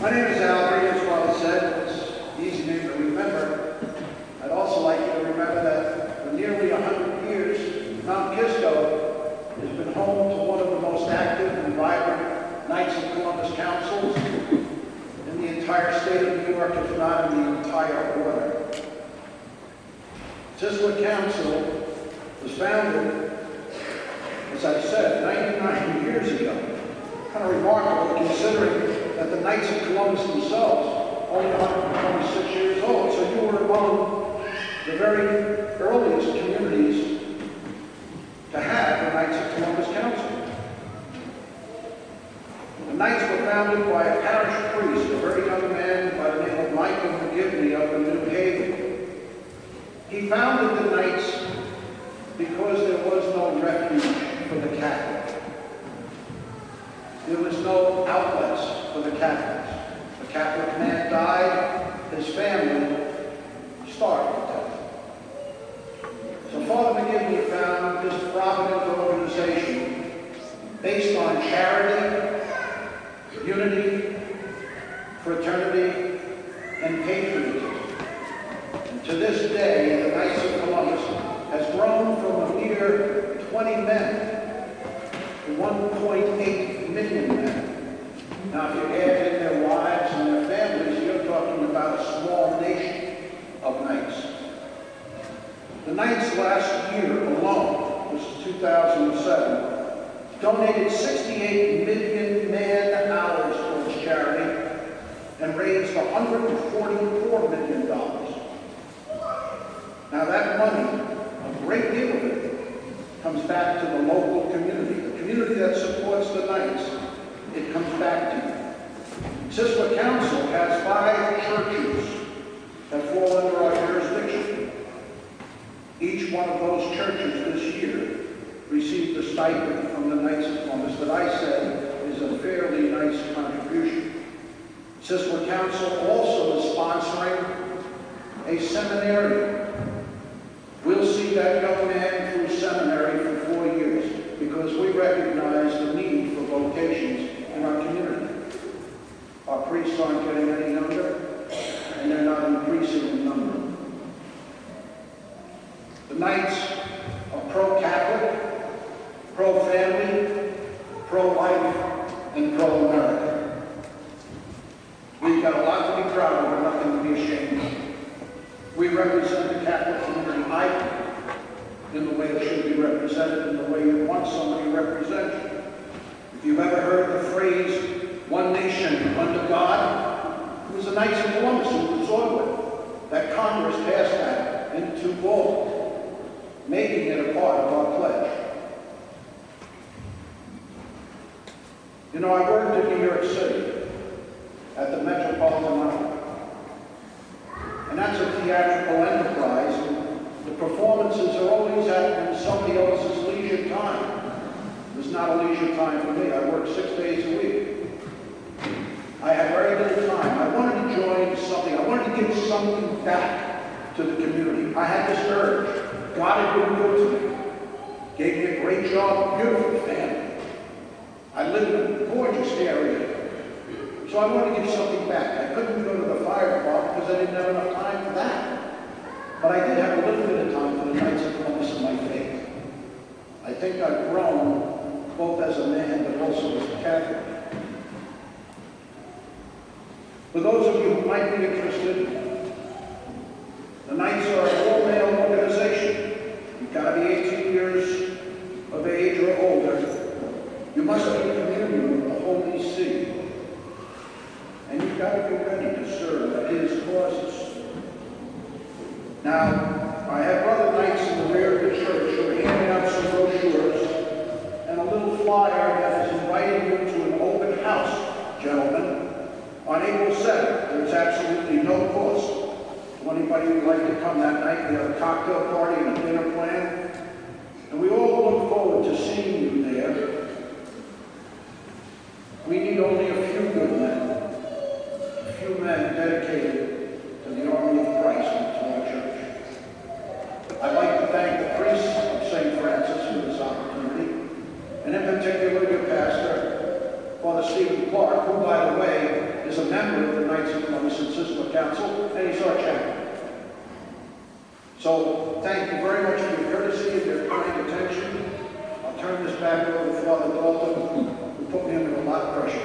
My name is Al Green, as Father said. It's an easy name to remember. I'd also like you to remember that for nearly 100 years, Mount Kisco has been home to one of the most active and vibrant Knights of Columbus councils in the entire state of New York, if not in the entire order. This Council was founded, as I said, 99 years ago. Kind of remarkable considering that the Knights of Columbus themselves only 126 years old. So you were among the very earliest communities to have the Knights of Columbus Council. The Knights were founded by a parish priest, a very young man by the name of Michael McGivney up in New Haven. He founded the Knights because there was no refuge for the Catholic. There was no outlets for the Catholics. The Catholic man died, his family starved to death. So Father McGivney found this provident organization based on charity, unity, fraternity, and patriotism. And to this day, the Knights of Columbus has grown from a mere 20 men to 1.8 million men. Now, if you add in their wives and their families, you're talking about a small nation of Knights. The Knights last year alone, this is 2007, donated 68 million man-hours towards charity and raised $144 million. Now, that money, a great deal of it, comes back to the local community. The community that supports the Knights, it comes back to you. Siswa Council has 5 churches that fall under our jurisdiction. Each one of those churches this year received a stipend from the Knights of Columbus that I said is a fairly nice contribution. Siswa Council also is sponsoring a seminarium. We'll see that young man through seminary for 4 years because we recognize the need for vocations in our community. Our priests aren't getting any younger, and they're not increasing in number. The Knights are pro-Catholic, pro-family, pro-life, and pro-America. We've got a lot to be proud of and nothing to be ashamed of. We represent the Catholic community, I think, in the way it should be represented, in the way you want somebody to represent you. If you've ever heard the phrase, one nation under God, it was the Knights of Columbus who resorted with. That Congress passed that into law, making it a part of our pledge. You know, I worked in New York City at the Metropolitan Opera. And that's a theatrical enterprise. And the performances are always at somebody else's leisure time. It was not a leisure time for me. I worked 6 days a week. I had very little time. I wanted to join something. I wanted to give something back to the community. I had this urge. God had been good to me. Gave me a great job, beautiful family. I lived in a gorgeous area. So I wanted to give something back. I couldn't go to the fire department because I didn't have enough time for that. But I did have a little bit of time for the Knights of Columbus and my faith. I think I've grown both as a man but also as a Catholic. For those of you who might be interested, the Knights are an all-male organization. You've got to be 18 years of age or older. You must be in communion with the Holy See. And you've got to be ready to serve his causes. Now, I have brother Knights in the rear of the church who are handing out some brochures and a little flyer that is inviting you to an open house, gentlemen, on April 7th. There's absolutely no cost to anybody who'd like to come that night. We have a cocktail party and a dinner plan. And we all look forward to seeing you there. We need only a few good men. Few men dedicated to the army of Christ and to our church. I'd like to thank the priests of St. Francis for this opportunity, and in particular your pastor, Father Stephen Clark, who, by the way, is a member of the Knights of Columbus and Sister Council, and he's our chaplain. So thank you very much for your courtesy and your kind attention. I'll turn this back over to Father Dalton, who put me under a lot of pressure.